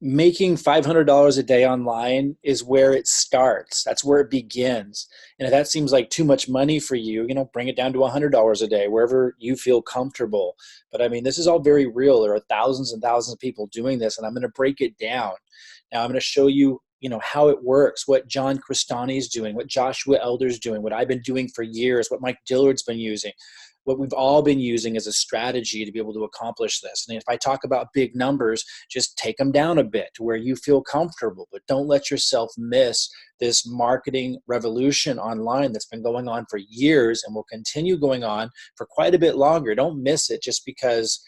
Making $500 a day online is where it starts. That's where it begins. And if that seems like too much money for you, bring it down to $100 a day, wherever you feel comfortable. But I mean, this is all very real. There are thousands and thousands of people doing this, and I'm going to break it down. Now I'm going to show you, how it works, what John Crestani is doing, what Joshua Elder's doing, what I've been doing for years, what Mike Dillard's been using, what we've all been using as a strategy to be able to accomplish this. And if I talk about big numbers, just take them down a bit to where you feel comfortable, but don't let yourself miss this marketing revolution online that's been going on for years and will continue going on for quite a bit longer. Don't miss it just because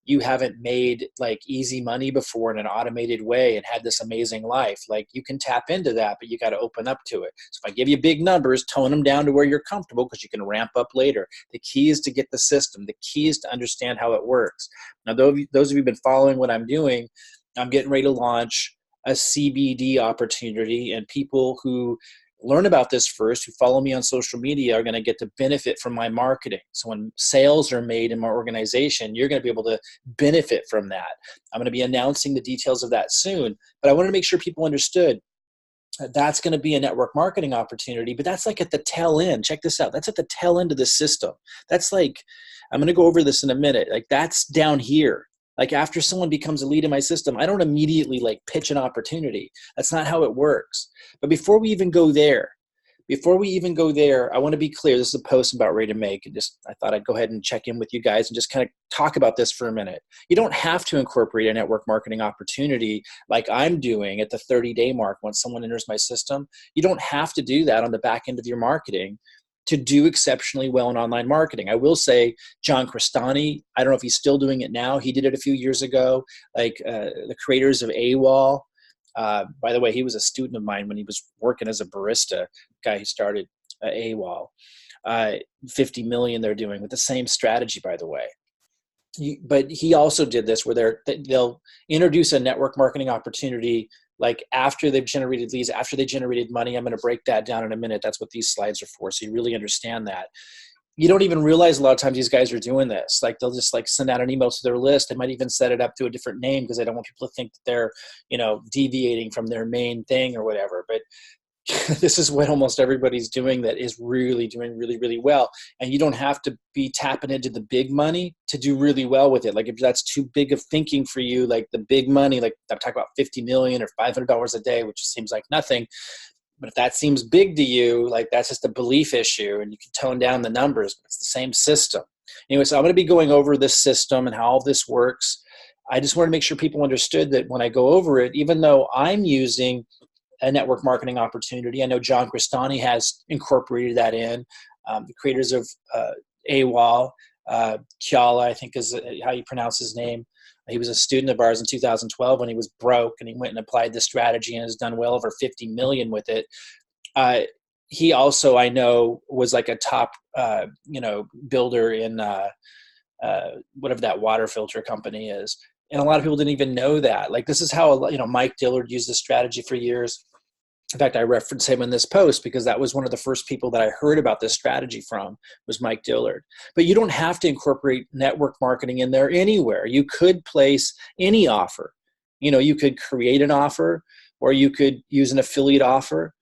you haven't made like easy money before in an automated way and had this amazing life. Like, you can tap into that, but you got to open up to it. So if I give you big numbers, tone them down to where you're comfortable, because you can ramp up later. The key is to get the system. The key is to understand how it works. Now, those of you who've been following what I'm doing, I'm getting ready to launch a CBD opportunity, and people who learn about this first, who follow me on social media, are going to get to benefit from my marketing. So when sales are made in my organization, you're going to be able to benefit from that. I'm going to be announcing the details of that soon, but I wanted to make sure people understood that that's going to be a network marketing opportunity, but that's like at the tail end. Check this out. That's at the tail end of the system. That's like, I'm going to go over this in a minute. Like, that's down here. Like, after someone becomes a lead in my system, I don't immediately like pitch an opportunity. That's not how it works. But before we even go there, I want to be clear. This is a post I'm about ready to make. And I thought I'd go ahead and check in with you guys and just kind of talk about this for a minute. You don't have to incorporate a network marketing opportunity like I'm doing at the 30-day mark once someone enters my system. You don't have to do that on the back end of your marketing to do exceptionally well in online marketing. I will say John Crestani, I don't know if he's still doing it now. He did it a few years ago, like the creators of AWOL. By the way, he was a student of mine when he was working as a barista, guy who started AWOL. 50 million they're doing with the same strategy, by the way. But he also did this where they'll introduce a network marketing opportunity like after they've generated leads, after they generated money. I'm going to break that down in a minute. That's what these slides are for, so you really understand that. You don't even realize a lot of times these guys are doing this. Like, they'll just like send out an email to their list. They might even set it up to a different name because they don't want people to think that they're, deviating from their main thing or whatever. But this is what almost everybody's doing that is really doing really, really well. And you don't have to be tapping into the big money to do really well with it. Like, if that's too big of thinking for you, like the big money, like I'm talking about 50 million or $500 a day, which seems like nothing. But if that seems big to you, like that's just a belief issue, and you can tone down the numbers, but it's the same system. Anyway, so I'm going to be going over this system and how all this works. I just want to make sure people understood that when I go over it, even though I'm using a network marketing opportunity, I know John Crestani has incorporated that in. The creators of AWOL, Kiala, I think is how you pronounce his name. He was a student of ours in 2012 when he was broke, and he went and applied this strategy and has done well over 50 million with it. He also, I know, was like a top, builder in whatever that water filter company is. And a lot of people didn't even know that. Like, this is how, Mike Dillard used this strategy for years. In fact, I reference him in this post because that was one of the first people that I heard about this strategy from, was Mike Dillard. But you don't have to incorporate network marketing in there anywhere. You could place any offer. You could create an offer, or you could use an affiliate offer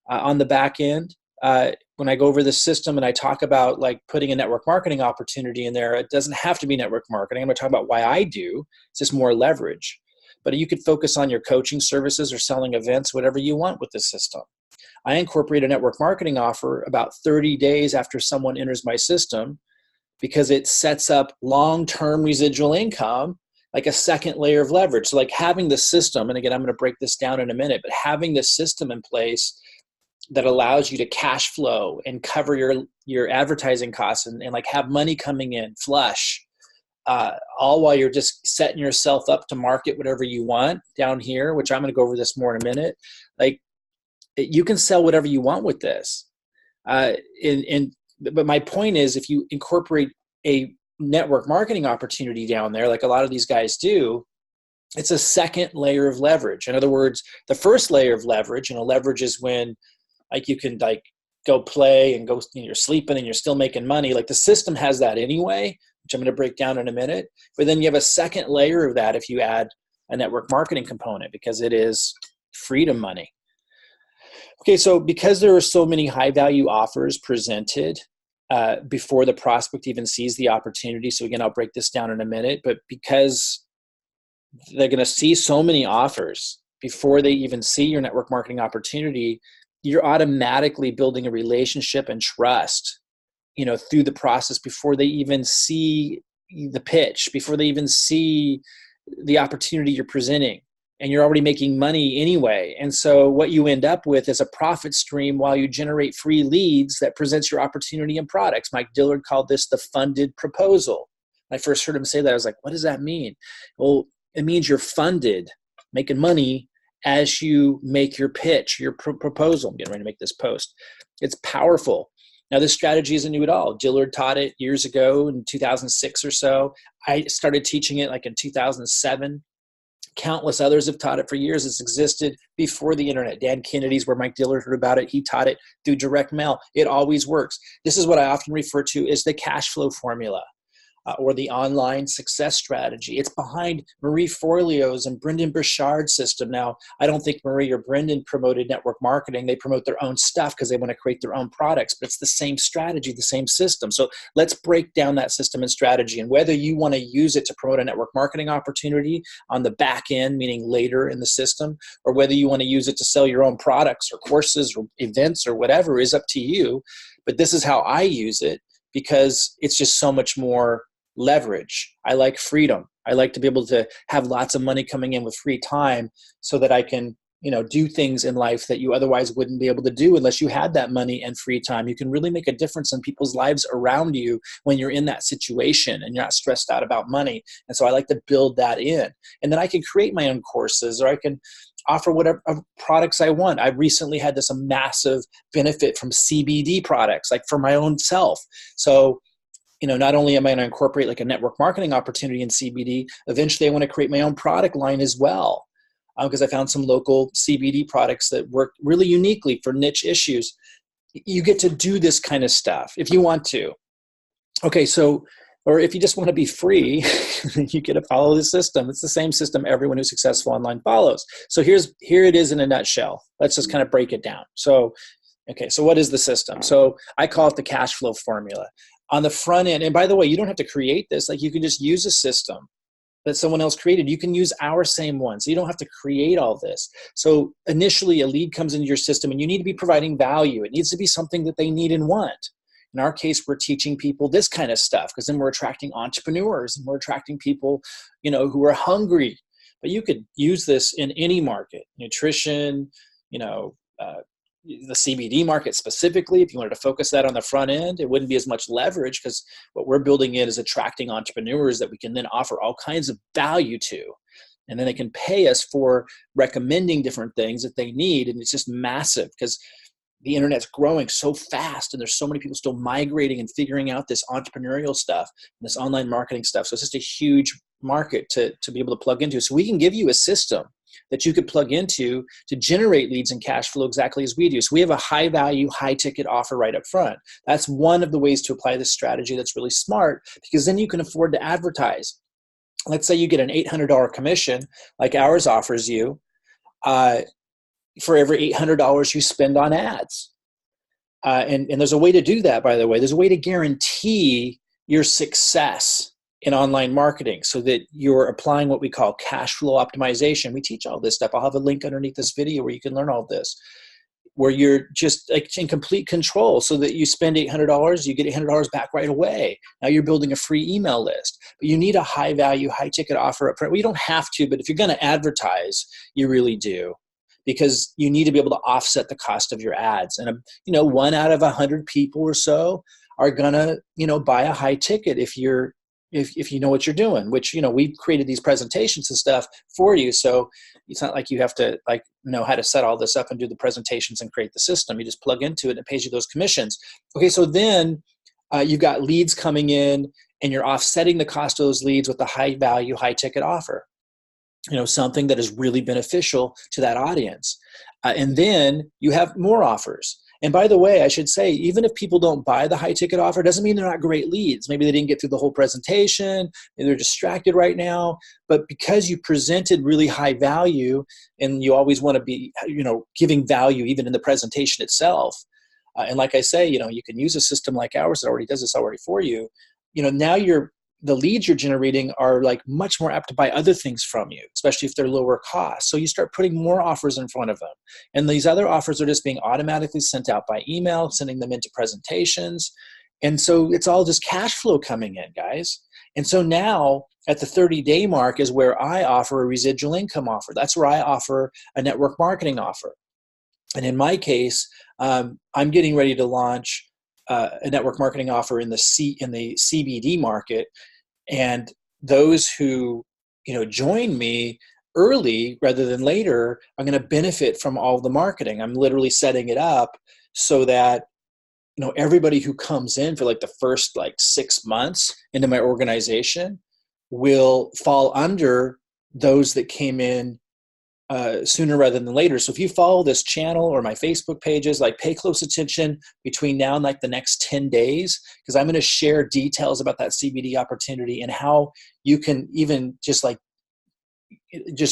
on the back end. When I go over the system and I talk about like putting a network marketing opportunity in there, it doesn't have to be network marketing. I'm going to talk about why I do. It's just more leverage. But you could focus on your coaching services or selling events, whatever you want with this system. I incorporate a network marketing offer about 30 days after someone enters my system because it sets up long-term residual income, like a second layer of leverage. So like having the system, and again, I'm going to break this down in a minute, but having the system in place that allows you to cash flow and cover your advertising costs and like have money coming in flush, all while you're just setting yourself up to market whatever you want down here, which I'm going to go over this more in a minute. Like, you can sell whatever you want with this. But my point is, if you incorporate a network marketing opportunity down there, like a lot of these guys do, it's a second layer of leverage. In other words, the first layer of leverage, leverage is when like you can like go play and go, you're sleeping and you're still making money. Like, the system has that anyway, which I'm going to break down in a minute. But then you have a second layer of that if you add a network marketing component because it is freedom money. Okay, so because there are so many high value offers presented before the prospect even sees the opportunity, so again, I'll break this down in a minute, but because they're going to see so many offers before they even see your network marketing opportunity, you're automatically building a relationship and trust, through the process before they even see the pitch, before they even see the opportunity you're presenting. And you're already making money anyway. And so what you end up with is a profit stream while you generate free leads that presents your opportunity and products. Mike Dillard called this the funded proposal. When I first heard him say that, I was like, what does that mean? Well, it means you're funded, making money as you make your pitch, your proposal. I'm getting ready to make this post. It's powerful. Now, this strategy isn't new at all. Dillard taught it years ago in 2006 or so. I started teaching it like in 2007. Countless others have taught it for years. It's existed before the internet. Dan Kennedy's where Mike Dillard heard about it. He taught it through direct mail. It always works. This is what I often refer to as the cash flow formula. Or the online success strategy. It's behind Marie Forleo's and Brendan Burchard's system. Now, I don't think Marie or Brendan promoted network marketing. They promote their own stuff because they want to create their own products, but it's the same strategy, the same system. So let's break down that system and strategy, and whether you want to use it to promote a network marketing opportunity on the back end, meaning later in the system, or whether you want to use it to sell your own products or courses or events or whatever is up to you. But this is how I use it because it's just so much more leverage. I like freedom. I like to be able to have lots of money coming in with free time so that I can, do things in life that you otherwise wouldn't be able to do unless you had that money and free time. You can really make a difference in people's lives around you when you're in that situation and you're not stressed out about money. And so I like to build that in. And then I can create my own courses, or I can offer whatever products I want. I recently had this massive benefit from CBD products, like for my own self. So not only am I going to incorporate like a network marketing opportunity in CBD, eventually I want to create my own product line as well, because I found some local CBD products that work really uniquely for niche issues. You get to do this kind of stuff if you want to. Okay, so, or if you just want to be free, you get to follow the system. It's the same system everyone who's successful online follows. So here it is in a nutshell. Let's just kind of break it down. So what is the system? So I call it the cash flow formula. On the front end, and by the way, you don't have to create this. Like, you can just use a system that someone else created. You can use our same one. So you don't have to create all this. So initially a lead comes into your system and you need to be providing value. It needs to be something that they need and want. In our case, we're teaching people this kind of stuff because then we're attracting entrepreneurs and we're attracting people, who are hungry. But you could use this in any market, nutrition, the CBD market specifically. If you wanted to focus that on the front end, it wouldn't be as much leverage because what we're building in is attracting entrepreneurs that we can then offer all kinds of value to. And then they can pay us for recommending different things that they need. And it's just massive because the internet's growing so fast and there's so many people still migrating and figuring out this entrepreneurial stuff and this online marketing stuff. So it's just a huge market to be able to plug into. So we can give you a system that you could plug into to generate leads and cash flow exactly as we do. So we have a high value, high ticket offer right up front. That's one of the ways to apply this strategy that's really smart, because then you can afford to advertise. Let's say you get an $800 commission like ours offers you for every $800 you spend on ads. And there's a way to do that, by the way. There's a way to guarantee your success in online marketing so that you're applying what we call cash flow optimization. We teach all this stuff. I'll have a link underneath this video where you can learn all this, where you're just like in complete control so that you spend $800, you get $800 back right away. Now you're building a free email list, but you need a high value, high ticket offer up front. Well, you don't have to, but if you're going to advertise, you really do, because you need to be able to offset the cost of your ads. And 1 out of 100 people or so are going to, buy a high ticket if you know what you're doing, which, we've created these presentations and stuff for you. So it's not like you have to know how to set all this up and do the presentations and create the system. You just plug into it and it pays you those commissions. Okay. So then you've got leads coming in and you're offsetting the cost of those leads with the high value, high ticket offer, something that is really beneficial to that audience. And then you have more offers. And by the way, I should say, even if people don't buy the high ticket offer, doesn't mean they're not great leads. Maybe they didn't get through the whole presentation, maybe they're distracted right now. But because you presented really high value, and you always want to be, giving value even in the presentation itself. And like I say, you can use a system like ours that already does this already for you. Now the leads you're generating are like much more apt to buy other things from you, especially if they're lower cost. So you start putting more offers in front of them. And these other offers are just being automatically sent out by email, sending them into presentations. And so it's all just cash flow coming in, guys. And so now at the 30-day mark is where I offer a residual income offer. That's where I offer a network marketing offer. And in my case, I'm getting ready to launch a network marketing offer in the CBD market. And those who, join me early rather than later are going to benefit from all the marketing. I'm literally setting it up so that, everybody who comes in for like the first 6 months into my organization will fall under those that came in sooner rather than later. So if you follow this channel or my Facebook pages, pay close attention between now and the next 10 days, because I'm going to share details about that CBD opportunity and how you can even just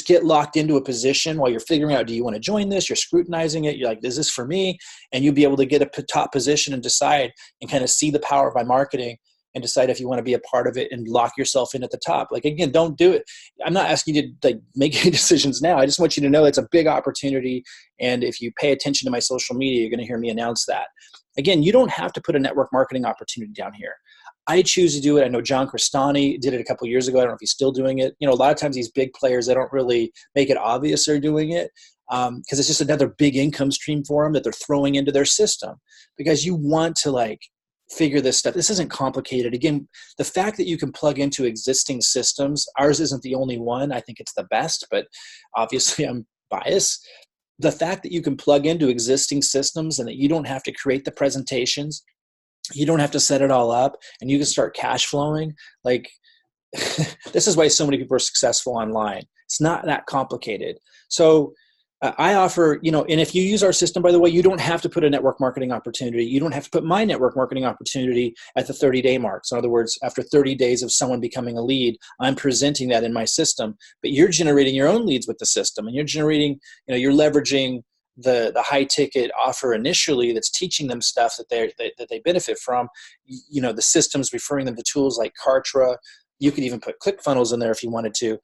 get locked into a position while you're figuring out, do you want to join this? You're scrutinizing it. You're like, is this for me? And you'll be able to get a top position and decide and kind of see the power of my marketing and decide if you want to be a part of it and lock yourself in at the top. Again, don't do it. I'm not asking you to make any decisions now. I just want you to know it's a big opportunity. And if you pay attention to my social media, you're going to hear me announce that. Again, you don't have to put a network marketing opportunity down here. I choose to do it. I know John Crestani did it a couple of years ago. I don't know if he's still doing it. A lot of times these big players, they don't really make it obvious they're doing it because it's just another big income stream for them that they're throwing into their system, because you want to figure this stuff. This isn't complicated. Again, the fact that you can plug into existing systems, ours isn't the only one. I think it's the best, but obviously I'm biased. The fact that you can plug into existing systems and that you don't have to create the presentations, you don't have to set it all up, and you can start cash flowing. This is why so many people are successful online. It's not that complicated. So I offer, and if you use our system, by the way, you don't have to put a network marketing opportunity. You don't have to put my network marketing opportunity at the 30-day mark. So in other words, after 30 days of someone becoming a lead, I'm presenting that in my system, but you're generating your own leads with the system, and you're generating, you're leveraging the high ticket offer initially that's teaching them stuff that they benefit from. The systems referring them to tools like Kartra. You could even put ClickFunnels in there if you wanted to.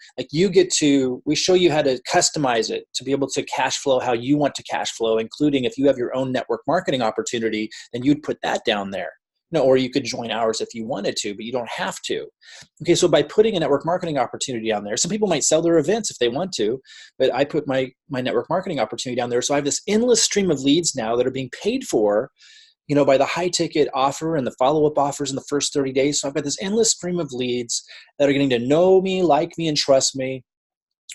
We show you how to customize it to be able to cash flow how you want to cash flow, including if you have your own network marketing opportunity, then you'd put that down there. Or you could join ours if you wanted to, but you don't have to. Okay, so by putting a network marketing opportunity down there, some people might sell their events if they want to, but I put my network marketing opportunity down there. So I have this endless stream of leads now that are being paid for, by the high ticket offer and the follow-up offers in the first 30 days. So I've got this endless stream of leads that are getting to know me, like me, and trust me,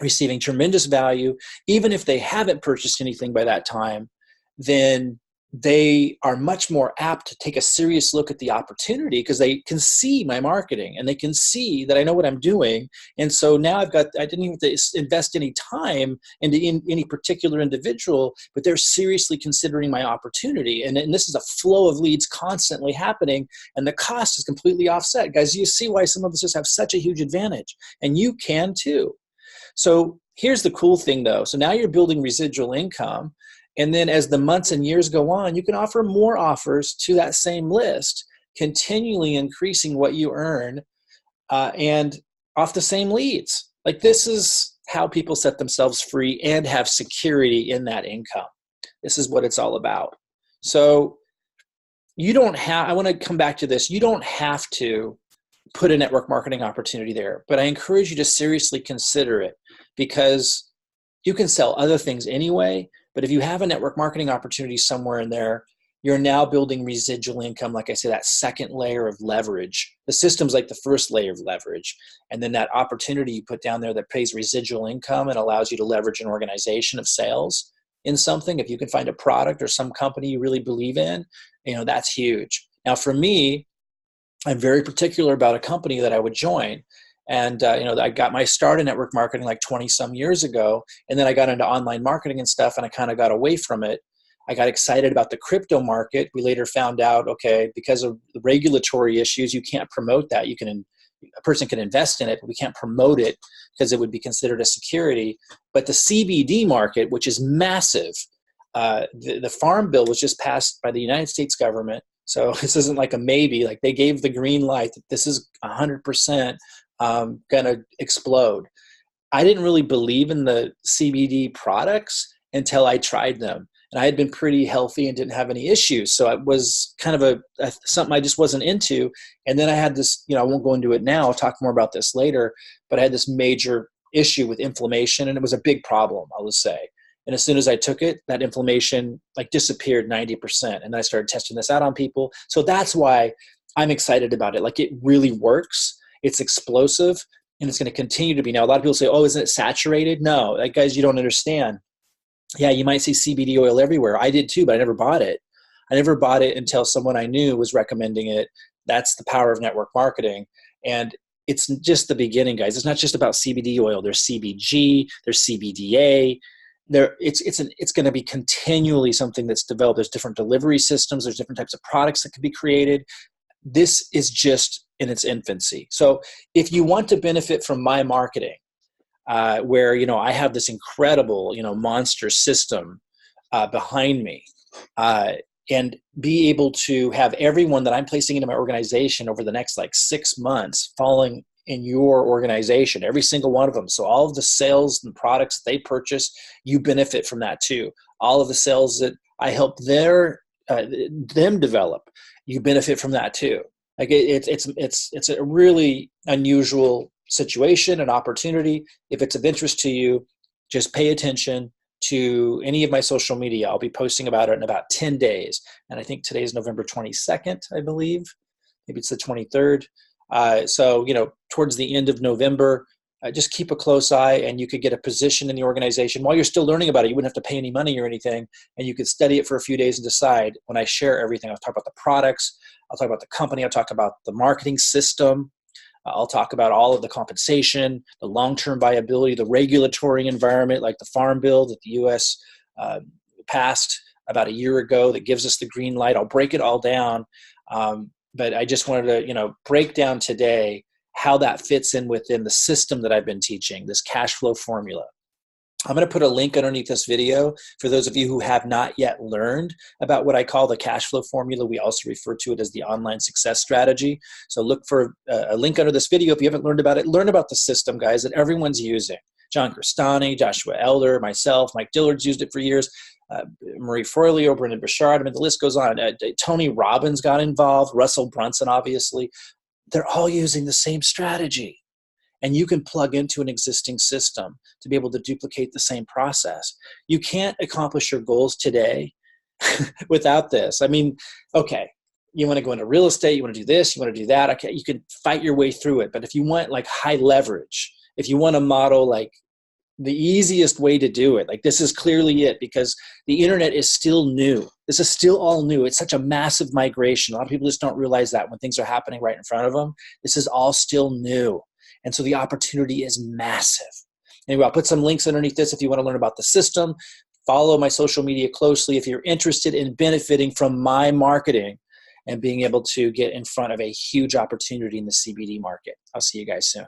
receiving tremendous value. Even if they haven't purchased anything by that time, then they are much more apt to take a serious look at the opportunity because they can see my marketing and they can see that I know what I'm doing. And so now I didn't even have to invest any time into any particular individual, but they're seriously considering my opportunity. And this is a flow of leads constantly happening, and the cost is completely offset. Guys, you see why some of us just have such a huge advantage, and you can too. So here's the cool thing though. So now you're building residual income. And then as the months and years go on, you can offer more offers to that same list, continually increasing what you earn and off the same leads. This is how people set themselves free and have security in that income. This is what it's all about. So I want to come back to this. You don't have to put a network marketing opportunity there, but I encourage you to seriously consider it, because you can sell other things anyway. But if you have a network marketing opportunity somewhere in there, you're now building residual income. Like I say, that second layer of leverage. The system's like the first layer of leverage. And then that opportunity you put down there that pays residual income and allows you to leverage an organization of sales in something. If you can find a product or some company you really believe in, that's huge. Now for me, I'm very particular about a company that I would join. And, I got my start in network marketing 20 some years ago. And then I got into online marketing and stuff, and I kind of got away from it. I got excited about the crypto market. We later found out, okay, because of the regulatory issues, you can't promote that. A person can invest in it, but we can't promote it because it would be considered a security. But the CBD market, which is massive, the Farm Bill was just passed by the United States government. So this isn't like a maybe, like they gave the green light that this is 100% going to explode. I didn't really believe in the CBD products until I tried them. And I had been pretty healthy and didn't have any issues. So it was kind of something I just wasn't into. And then I had this, I won't go into it now. I'll talk more about this later. But I had this major issue with inflammation, and it was a big problem, I'll just say. And as soon as I took it, that inflammation disappeared 90%. And then I started testing this out on people. So that's why I'm excited about it. It really works. It's explosive, and it's going to continue to be. Now, a lot of people say, oh, isn't it saturated? No, guys, you don't understand. Yeah, you might see CBD oil everywhere. I did too, but I never bought it. I never bought it until someone I knew was recommending it. That's the power of network marketing. And it's just the beginning, guys. It's not just about CBD oil. There's CBG, there's CBDA. It's going to be continually something that's developed. There's different delivery systems. There's different types of products that can be created. This is just in its infancy. So if you want to benefit from my marketing, where I have this incredible monster system behind me, and be able to have everyone that I'm placing into my organization over the next 6 months falling in your organization, every single one of them. So all of the sales and products that they purchase, you benefit from that too. All of the sales that I help them develop, you benefit from that too. It's a really unusual situation and opportunity. If it's of interest to you, just pay attention to any of my social media. I'll be posting about it in about 10 days. And I think today is November 22nd, I believe. Maybe it's the 23rd. So, towards the end of November, just keep a close eye, and you could get a position in the organization while you're still learning about it. You wouldn't have to pay any money or anything, and you could study it for a few days and decide. When I share everything, I'll talk about the products, I'll talk about the company, I'll talk about the marketing system, I'll talk about all of the compensation, the long-term viability, the regulatory environment, like the Farm Bill that the U.S. Passed about a year ago that gives us the green light. I'll break it all down. But I just wanted to, break down today how that fits in within the system that I've been teaching, this cash flow formula. I'm going to put a link underneath this video for those of you who have not yet learned about what I call the cash flow formula. We also refer to it as the online success strategy. So look for a link under this video. If you haven't learned about it, learn about the system, guys, that everyone's using. John Crestani, Joshua Elder, myself, Mike Dillard's used it for years. Marie Forleo, Brendan Burchard, the list goes on. Tony Robbins got involved, Russell Brunson, obviously. They're all using the same strategy. And you can plug into an existing system to be able to duplicate the same process. You can't accomplish your goals today without this. Okay, you want to go into real estate, you want to do this, you want to do that. Okay, you can fight your way through it. But if you want high leverage, if you want a model the easiest way to do it, this is clearly it, because the internet is still new. This is still all new. It's such a massive migration. A lot of people just don't realize that when things are happening right in front of them. This is all still new. And so the opportunity is massive. Anyway, I'll put some links underneath this if you want to learn about the system. Follow my social media closely if you're interested in benefiting from my marketing and being able to get in front of a huge opportunity in the CBD market. I'll see you guys soon.